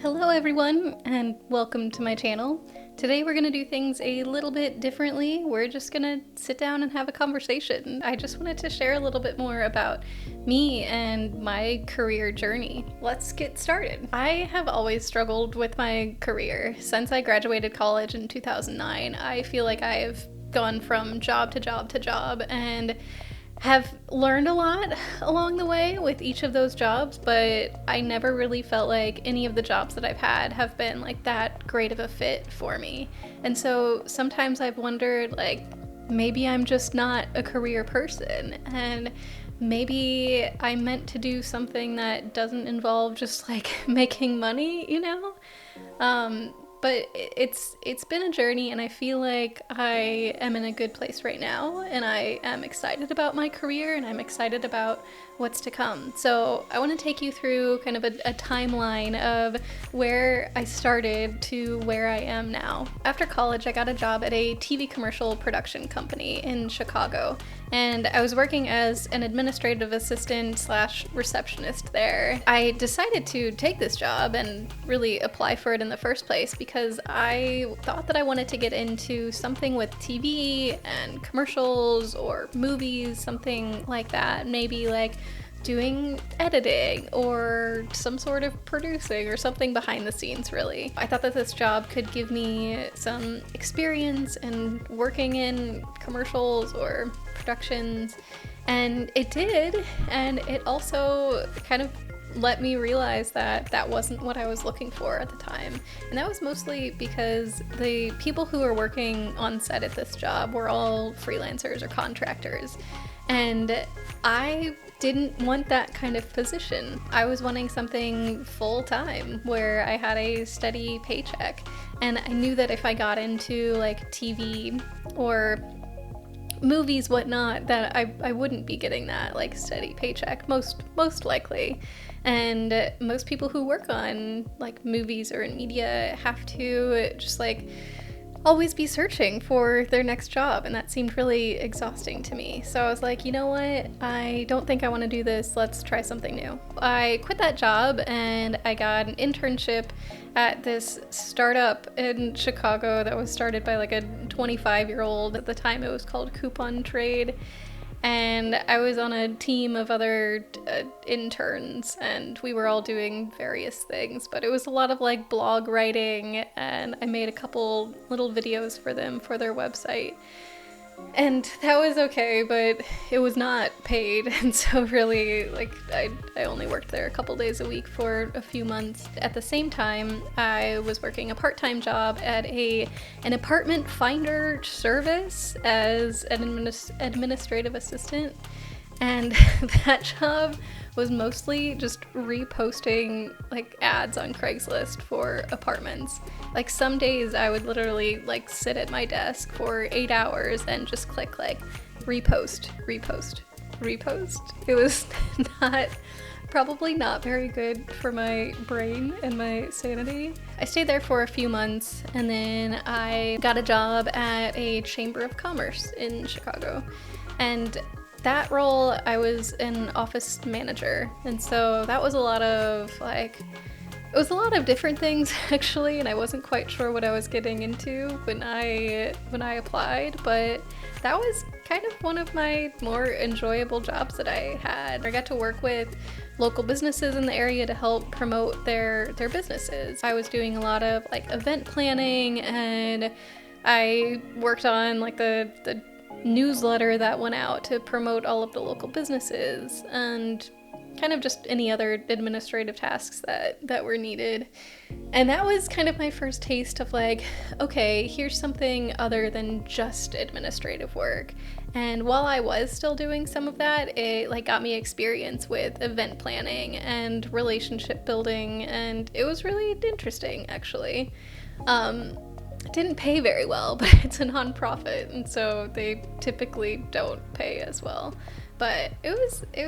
Hello everyone, and welcome to my channel. Today we're going to do things a little bit differently. We're just going to sit down and have a conversation. I just wanted to share a little bit more about me and my career journey. Let's get started. I have always struggled with my career. Since I graduated college in 2009, I feel like I have gone from job to job to job and have learned a lot along the way with each of those jobs, but I never really felt like any of the jobs that I've had have been like that great of a fit for me. And so sometimes I've wondered, like, maybe I'm just not a career person, and maybe I'm meant to do something that doesn't involve just like making money, you know? But it's been a journey, and I feel like I am in a good place right now, and I am excited about my career, and I'm excited about what's to come. So I want to take you through kind of a timeline of where I started to where I am now. After college, I got a job at a TV commercial production company in Chicago, and I was working as an administrative assistant slash receptionist there. I decided to take this job and really apply for it in the first place because I thought that I wanted to get into something with TV and commercials or movies, something like that. Maybe like doing editing or some sort of producing or something behind the scenes, really. I thought that this job could give me some experience in working in commercials or productions, and it did, and it also kind of let me realize that that wasn't what I was looking for at the time. And that was mostly because the people who were working on set at this job were all freelancers or contractors. And I didn't want that kind of position. I was wanting something full-time where I had a steady paycheck. And I knew that if I got into like TV or movies, whatnot, that I wouldn't be getting that like steady paycheck, most likely. And most people who work on like movies or in media have to just like always be searching for their next job, and that seemed really exhausting to me. So I was like, you know what, I don't think I want to do this, let's try something new. I quit that job and I got an internship at this startup in Chicago that was started by like a 25-year-old. At the time it was called Coupon Trade, and I was on a team of other interns, and we were all doing various things, but it was a lot of like blog writing, and I made a couple little videos for them for their website. And that was okay, but it was not paid, and so really, like, I only worked there a couple days a week for a few months. At the same time, I was working a part-time job at an apartment finder service as an administrative assistant, and that job was mostly just reposting like ads on Craigslist for apartments. Like some days I would literally like sit at my desk for 8 hours and just click like repost, repost, repost. It was probably not very good for my brain and my sanity. I stayed there for a few months, and then I got a job at a chamber of commerce in Chicago. And that role, I was an office manager, and so that was a lot of like, it was a lot of different things actually, and I wasn't quite sure what I was getting into when I applied, but that was kind of one of my more enjoyable jobs that I had. I got to work with local businesses in the area to help promote their businesses. I was doing a lot of like event planning, and I worked on like the newsletter that went out to promote all of the local businesses, and kind of just any other administrative tasks that were needed. And that was kind of my first taste of like, okay, here's something other than just administrative work. And while I was still doing some of that, it like got me experience with event planning and relationship building, and it was really interesting actually. It didn't pay very well, but it's a nonprofit, and so they typically don't pay as well. But it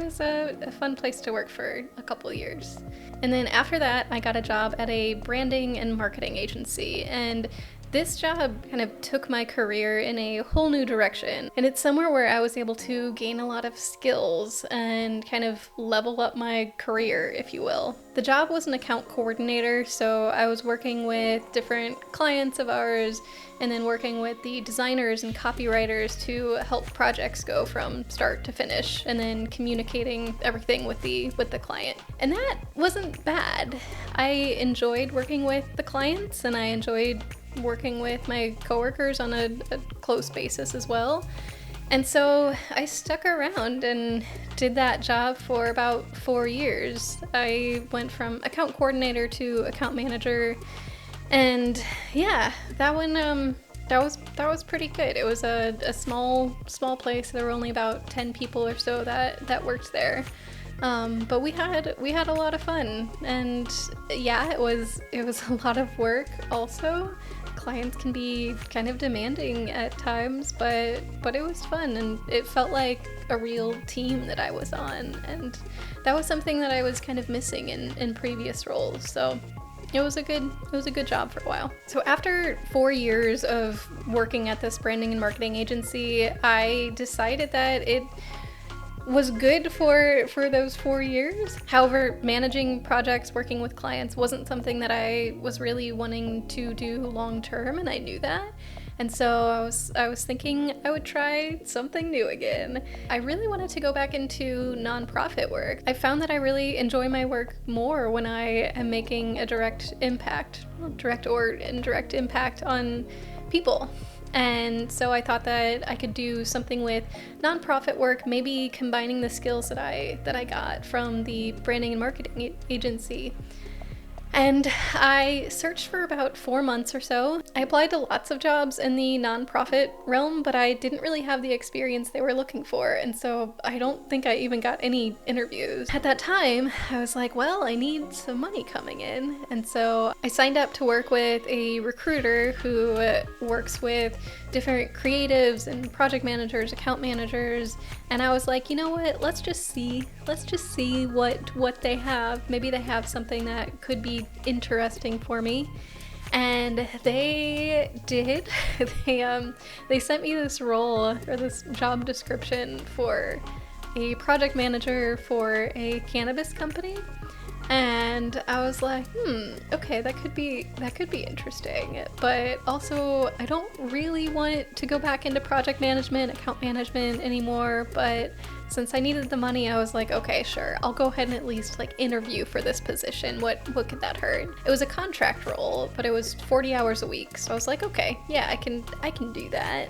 was a fun place to work for a couple of years. And then after that, I got a job at a branding and marketing agency, and this job kind of took my career in a whole new direction, and it's somewhere where I was able to gain a lot of skills and kind of level up my career, if you will. The job was an account coordinator, so I was working with different clients of ours and then working with the designers and copywriters to help projects go from start to finish, and then communicating everything with the client. And that wasn't bad. I enjoyed working with the clients, and I enjoyed working with my coworkers on a close basis as well. And so I stuck around and did that job for about 4 years. I went from account coordinator to account manager, and yeah, that one that was pretty good. It was a small place. There were only about 10 people or so that worked there. But we had a lot of fun, and yeah, it was a lot of work also. Clients can be kind of demanding at times, but it was fun, and it felt like a real team that I was on, and that was something that I was kind of missing in previous roles. So it was a good job for a while. So after 4 years of working at this branding and marketing agency, I decided that it was good for those 4 years. However, managing projects, working with clients wasn't something that I was really wanting to do long term, and I knew that. And so I was thinking I would try something new again. I really wanted to go back into nonprofit work. I found that I really enjoy my work more when I am making a direct or indirect impact on people. And so I thought that I could do something with nonprofit work, maybe combining the skills that I got from the branding and marketing agency. And I searched for about 4 months or so. I applied to lots of jobs in the nonprofit realm, but I didn't really have the experience they were looking for, and so I don't think I even got any interviews. At that time, I was like, well, I need some money coming in, and so I signed up to work with a recruiter who works with different creatives and project managers, account managers, and I was like, you know what, let's just see what they have. Maybe they have something that could be interesting for me. And they did. They sent me this role, or this job description, for a project manager for a cannabis company. And I was like, okay, that could be interesting. But also, I don't really want to go back into project management, account management anymore. But since I needed the money, I was like, okay, sure, I'll go ahead and at least interview for this position. What could that hurt? It was a contract role, but it was 40 hours a week. So I was like, okay, yeah, I can do that.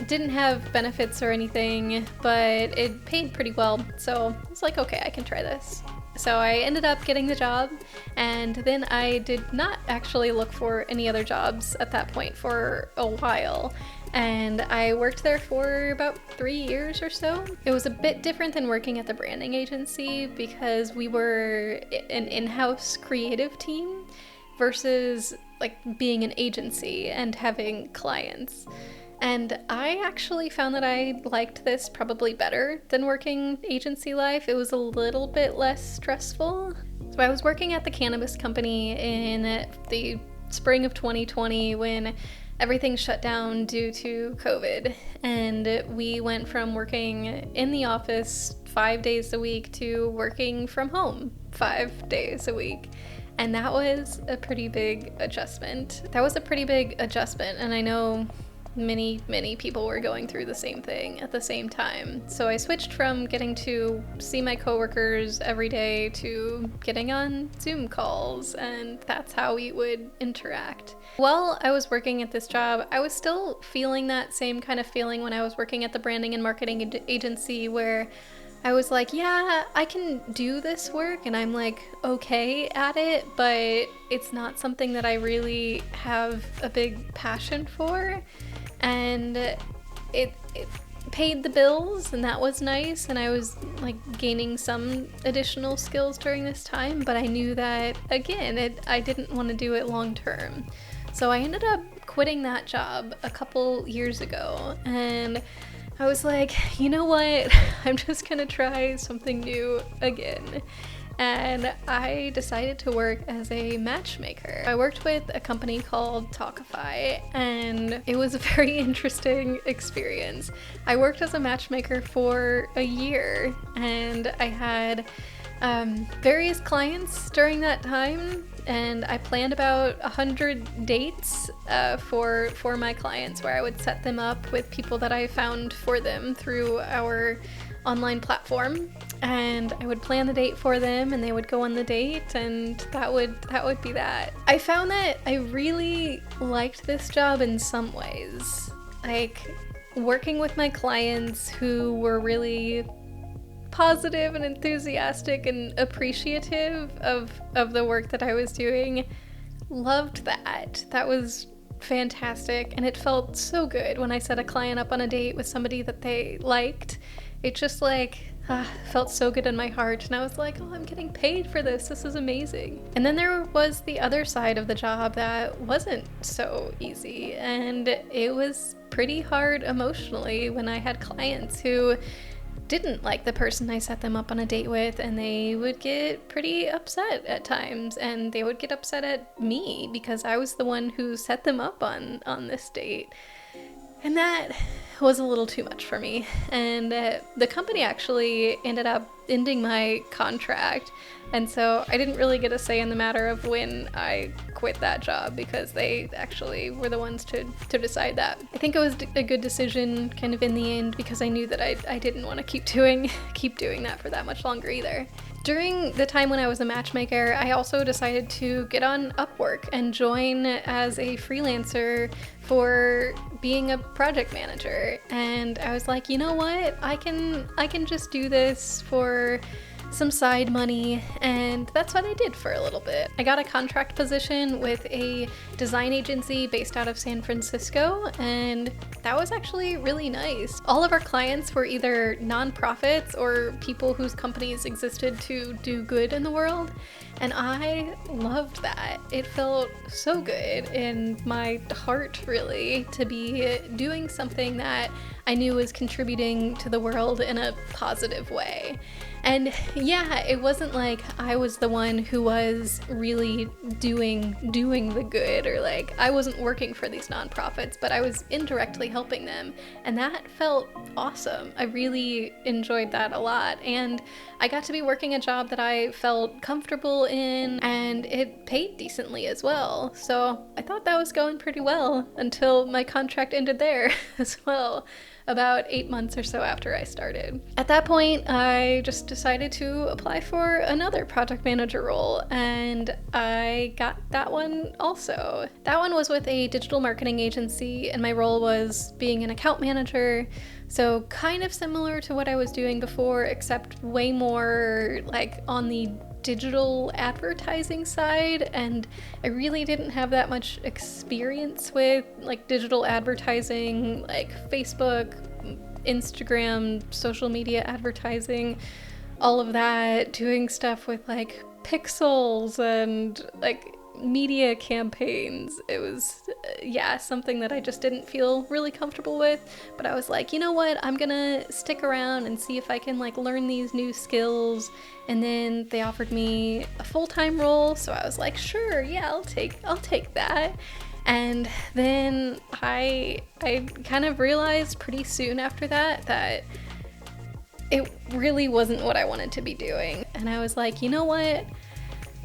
Didn't have benefits or anything, but it paid pretty well. So I was like, okay, I can try this. So I ended up getting the job, and then I did not actually look for any other jobs at that point for a while. And I worked there for about 3 years or so. It was a bit different than working at the branding agency because we were an in-house creative team versus being an agency and having clients. And I actually found that I liked this probably better than working agency life. It was a little bit less stressful. So I was working at the cannabis company in the spring of 2020 when everything shut down due to COVID. And we went from working in the office 5 days a week to working from home 5 days a week. And that was a pretty big adjustment. And I know many people were going through the same thing at the same time. So I switched from getting to see my coworkers every day to getting on Zoom calls, and that's how we would interact. While I was working at this job, I was still feeling that same kind of feeling when I was working at the branding and marketing agency, where I was like, yeah, I can do this work and I'm okay at it, but it's not something that I really have a big passion for. And it paid the bills, and that was nice, and I was gaining some additional skills during this time, but I knew that again I didn't want to do it long term. So I ended up quitting that job a couple years ago, and I was like, you know what, I'm just gonna try something new again. and I decided to work as a matchmaker. I worked with a company called Talkify, and it was a very interesting experience. I worked as a matchmaker for a year, and I had various clients during that time, and I planned about 100 dates for my clients, where I would set them up with people that I found for them through our online platform, and I would plan the date for them and they would go on the date, and that would be that. I found that I really liked this job in some ways. Like, working with my clients who were really positive and enthusiastic and appreciative of the work that I was doing. Loved that. That was fantastic, and it felt so good when I set a client up on a date with somebody that they liked. It just felt so good in my heart, and I was like, oh, I'm getting paid for this. This is amazing. And then there was the other side of the job that wasn't so easy, and it was pretty hard emotionally when I had clients who didn't like the person I set them up on a date with, and they would get pretty upset at times, and they would get upset at me because I was the one who set them up on this date. And that was a little too much for me. And the company actually ended up ending my contract. And so I didn't really get a say in the matter of when I quit that job, because they actually were the ones to decide that. I think it was a good decision kind of in the end, because I knew that I didn't want to keep doing that for that much longer either. During the time when I was a matchmaker, I also decided to get on Upwork and join as a freelancer for being a project manager. And I was like, you know what? I can just do this for some side money, and that's what I did for a little bit. I got a contract position with a design agency based out of San Francisco, and that was actually really nice. All of our clients were either nonprofits or people whose companies existed to do good in the world, and I loved that. It felt so good in my heart, really, to be doing something that I knew was contributing to the world in a positive way. And yeah, it wasn't like I was the one who was really doing the good, or like I wasn't working for these nonprofits, but I was indirectly helping them. And that felt awesome. I really enjoyed that a lot. And I got to be working a job that I felt comfortable in, and it paid decently as well. So I thought that was going pretty well until my contract ended there as well, about 8 months or so after I started. At that point, I just decided to apply for another project manager role, and I got that one also. That one was with a digital marketing agency, and my role was being an account manager, so kind of similar to what I was doing before, except way more like on the digital advertising side, and I really didn't have that much experience with like digital advertising, like Facebook, Instagram, social media advertising, all of that, doing stuff with like pixels and like media campaigns. It was something that I just didn't feel really comfortable with, but I was like, you know what, I'm gonna stick around and see if I can like learn these new skills. And then they offered me a full-time role, so I was like, sure, yeah, I'll take that. And then I kind of realized pretty soon after that it really wasn't what I wanted to be doing. And I was like, you know what?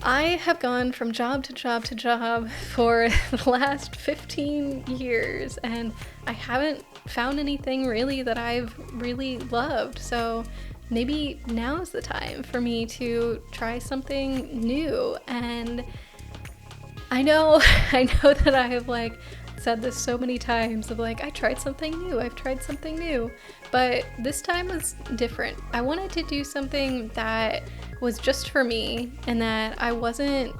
I have gone from job to job to job for the last 15 years, and I haven't found anything really that I've really loved. So maybe now is the time for me to try something new. And I know that I have like said this so many times of like, I've tried something new, but this time was different. I wanted to do something that was just for me, and that I wasn't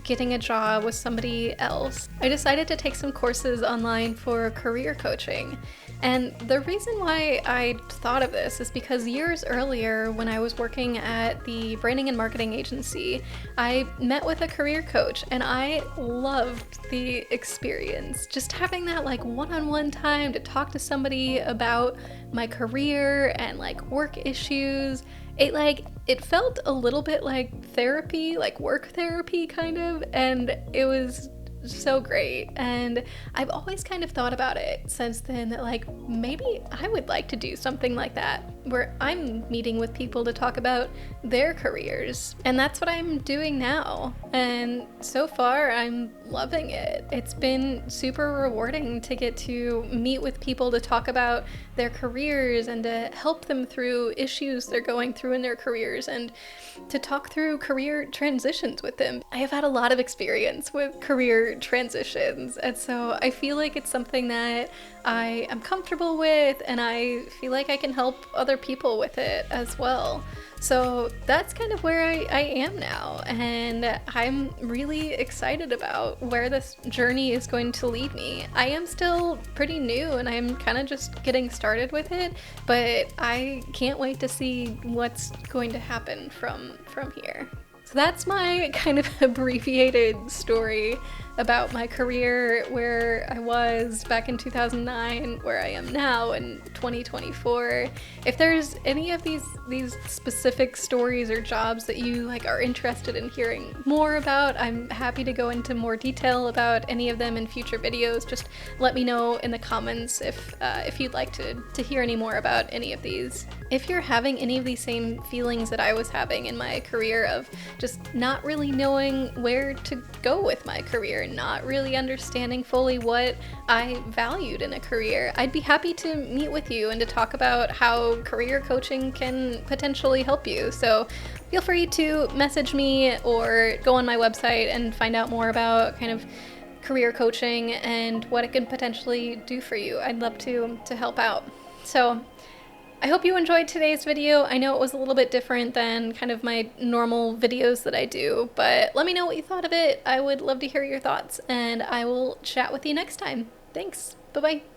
getting a job with somebody else. I decided to take some courses online for career coaching. And the reason why I thought of this is because years earlier, when I was working at the branding and marketing agency, I met with a career coach, and I loved the experience. Just having that like one-on-one time to talk to it felt a little bit like therapy, like work therapy kind of, and it was so great. And I've always kind of thought about it since then, that like maybe I would like to do something like that, where I'm meeting with people to talk about their careers. And that's what I'm doing now. And so far, I'm loving it. It's been super rewarding to get to meet with people to talk about their careers and to help them through issues they're going through in their careers, and to talk through career transitions with them. I have had a lot of experience with career transitions, and so I feel like it's something that I am comfortable with, and I feel like I can help other people with it as well. So that's kind of where I am now, and I'm really excited about where this journey is going to lead me. I am still pretty new and I'm kind of just getting started with it, but I can't wait to see what's going to happen from here. So that's my kind of abbreviated story about my career, where I was back in 2009, where I am now in 2024. If there's any of these specific stories or jobs that you like are interested in hearing more about, I'm happy to go into more detail about any of them in future videos. Just let me know in the comments if you'd like to hear any more about any of these. If you're having any of these same feelings that I was having in my career, of just not really knowing where to go with my career and not really understanding fully what I valued in a career, I'd be happy to meet with you and to talk about how career coaching can potentially help you. So feel free to message me or go on my website and find out more about kind of career coaching and what it could potentially do for you. I'd love to help out. So I hope you enjoyed today's video. I know it was a little bit different than kind of my normal videos that I do, but let me know what you thought of it. I would love to hear your thoughts, and I will chat with you next time. Thanks. Bye-bye.